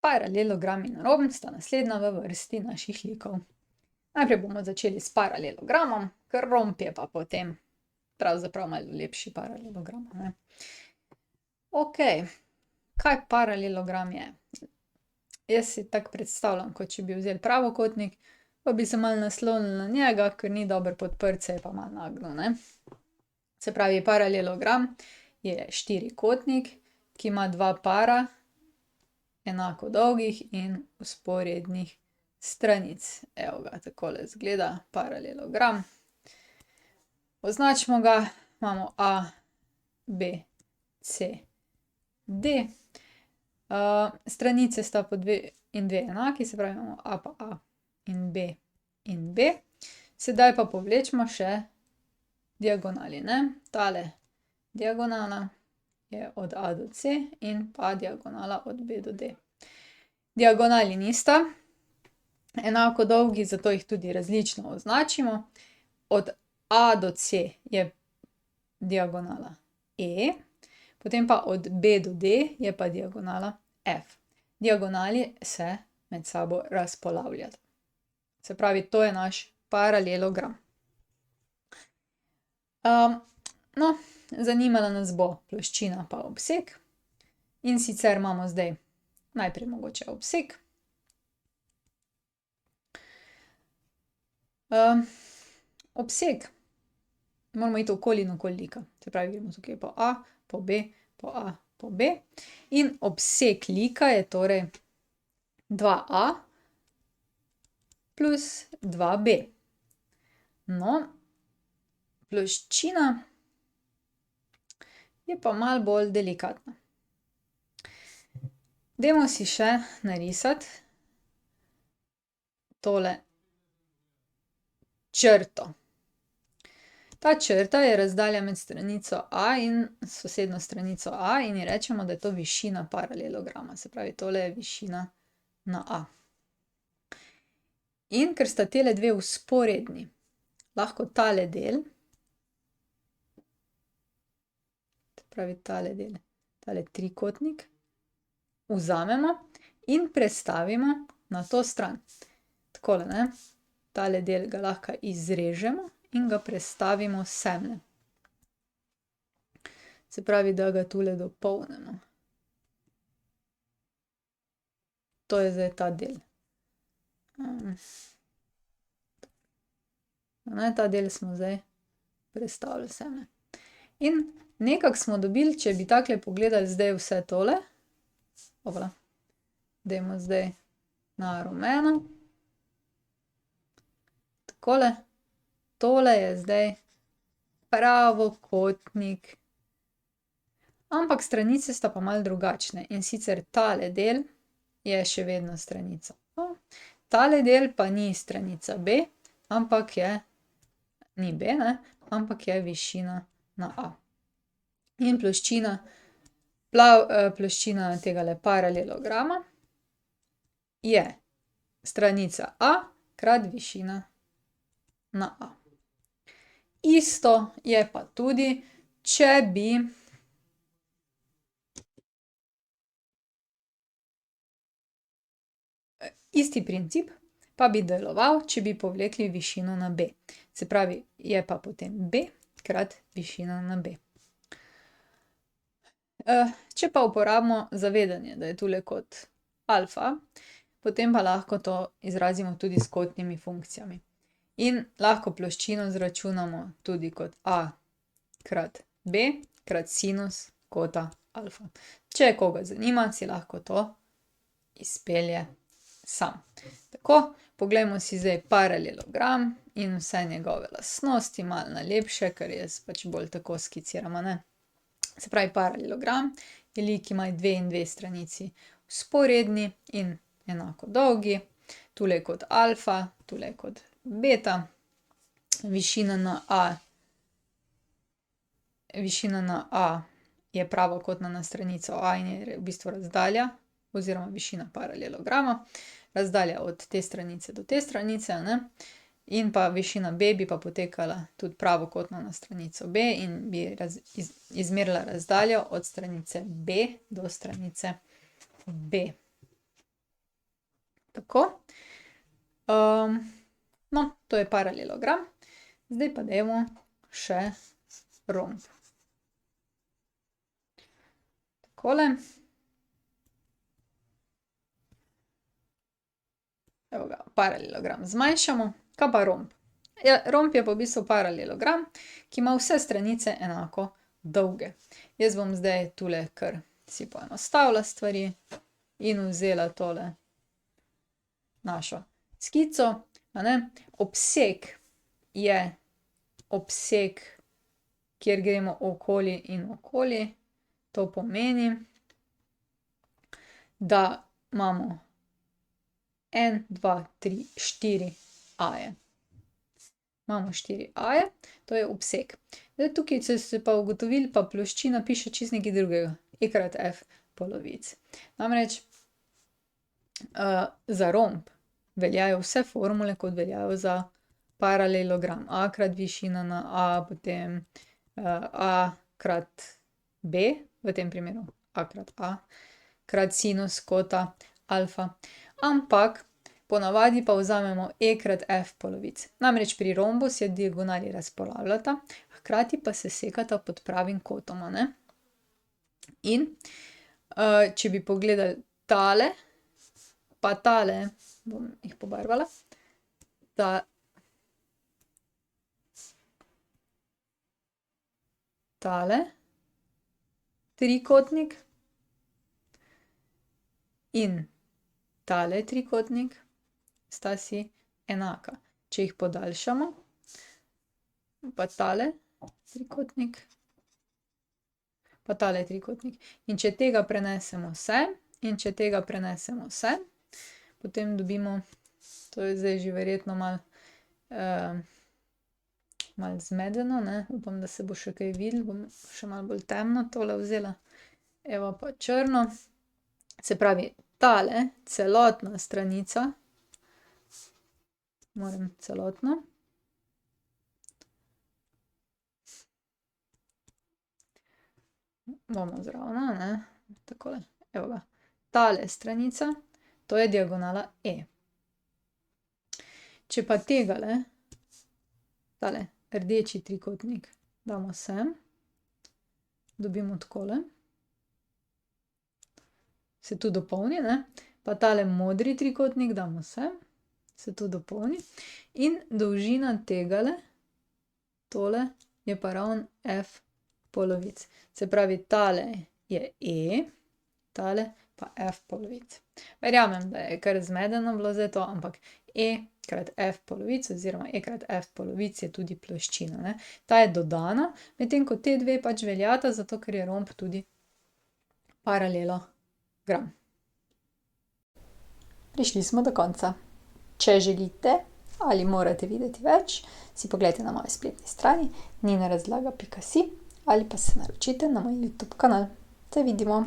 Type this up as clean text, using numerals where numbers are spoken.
Paralelogram in romb sta naslednja v vrsti naših likov. Najprej bomo začeli s paralelogramom, ker romb je pa potem pravzaprav malo lepši paralelogram, a ne. Okej, kaj paralelogram je? Jaz si tako predstavljam, kot če bi vzeli pravokotnik, pa bi se malo naslonili na njega, ker ni dobro podprt, se je pa malo nagnil, ne. Se pravi, paralelogram je štirikotnik, ki ima dva para enako dolgih in vzporednih stranic. Evo ga, takole izgleda paralelogram. Označimo ga, imamo A, B, C, D. Stranice sta po 2 in 2 enaki, se pravi, imamo A pa A in B in B. Sedaj pa povlečimo še diagonali, ne. Tale diagonala je od A do C in pa diagonala od B do D. Diagonali nista enako dolgi, zato jih tudi različno označimo. Od A do C je diagonala E, potem pa od B do D je pa diagonala F. Diagonali se med sabo razpolavljata. Se pravi, to je naš paralelogram. No, zanimala nas bo ploščina pa obseg. In sicer imamo zdaj najprej mogoče obseg. Obseg moramo iti okoli in okoli lika. Se pravi, gremo tukaj po A, po B, po A, po B. In obseg lika je torej 2A plus 2B. No, ploščina je pa malo bolj delikatna. Dajmo si še narisati tole črto. Ta črta je razdalja med stranico A in sosednjo stranico A in ji rečemo, da je to višina paralelograma. Se pravi, tole je višina na A. In ker sta tile dve vzporedni, lahko tale del, se pravi tale del, tale trikotnik, vzamemo in prestavimo na to stran. Takole, ne. Tale del ga lahko izrežemo in ga prestavimo semle. Se pravi, da ga tule dopolnimo. To je zdaj ta del. Ta del smo zdaj prestavili semle. In nekako smo dobili, če bi takole pogledali zdaj vse tole, dajmo zdaj na rumeno. Takole. Tole je zdaj pravokotnik. Ampak stranice sta pa malo drugačne, in sicer tale del je še vedno stranica A, tale del pa ni stranica B, ampak je, ni B, ne, ampak je višina na A. In ploščina tegale paralelograma je stranica A krat višina na A. Isto je pa tudi, če bi isti princip pa bi deloval, če bi povlekli višino na B. Se pravi, je pa potem B krat višina na B. Če pa uporabimo zavedanje, da je tule kot alfa, potem pa lahko to izrazimo tudi s kotnimi funkcijami. In lahko ploščino izračunamo tudi kot A krat B krat sinus kota alfa. Če koga zanima, si lahko to izpelje sam. Tako, poglejmo si zdaj paralelogram in vse njegove lastnosti, malo na lepše, ker jaz pač bolj tako skiciram, a ne. Se pravi, paralelogram je lik, ki ima 2 in 2 stranici vzporedni in enako dolgi. Tule je kot alfa, tule je kot beta. Višina na A je pravokotna na stranico A in je v bistvu razdalja oziroma višina paralelograma. Razdalja od te stranice do te stranice, a ne. In pa višina B bi pa potekala tudi pravokotno na stranico B in bi izmerila razdaljo od stranice B do stranice B. Tako. No, to je paralelogram. Zdaj pa dajmo še romb. Takole. Evo ga, paralelogram zmanjšamo. Kaj pa romb? Ja, romb je pa v bistvu paralelogram, ki ima vse stranice enako dolge. Jaz bom zdaj tule kar si poenostavila stvari in vzela tole našo skico, a ne. Obseg je obseg, kjer gremo okoli in okoli. To pomeni, da imamo 1, 2, 3, 4 A-je. Imamo 4 A-je, to je obseg. Zdaj tukaj ste pa ugotovili, pa ploščina piše čisto nekaj drugega. E krat F polovic. Namreč za romb veljajo vse formule, kot veljajo za paralelogram. A krat višina na A, potem A krat B, v tem primeru A krat A, krat sinus kota alfa. Ampak ponavadi pa vzamemo E krat F polovic. Namreč pri rombu se diagonali razpolavljata, hkrati pa se sekata pod pravim kotom, a ne. In če bi pogledali tale, pa tale, bom jih pobarvala, tale trikotnik in tale trikotnik sta si enaka. Če jih podaljšamo, pa tale trikotnik, pa tale trikotnik. In če tega prenesemo sem in če tega prenesemo sem, potem dobimo, to je zdaj že verjetno malo zmedeno, ne, upam, da se bo še kaj videlo, bom še malo bolj temno tole vzela. Evo pa črno. Se pravi, tale celotna stranica, moram celotno, bomo zravnali, ne, takole, evo ga. Tale stranica, to je diagonala E. Če pa tegale, tale rdeči trikotnik damo sem, dobimo takole. Se tu dopolni, ne. Pa tale modri trikotnik damo sem, se tu dopolni. In dolžina tegale, tole, je pa ravno F polovic. Se pravi, tale je E, tale pa F polovic. Verjamem, da je kar zmedeno bilo zdaj to, ampak E krat F polovic oziroma E krat F polovic je tudi ploščina, ne. Ta je dodana, medtem ko te dve pač veljata, zato ker je romb tudi paralelogram. Prišli smo do konca. Če želite ali morate videti več, si poglejte na moji spletni strani ninarazlaga.si ali pa se naročite na moj YouTube kanal. Se vidimo!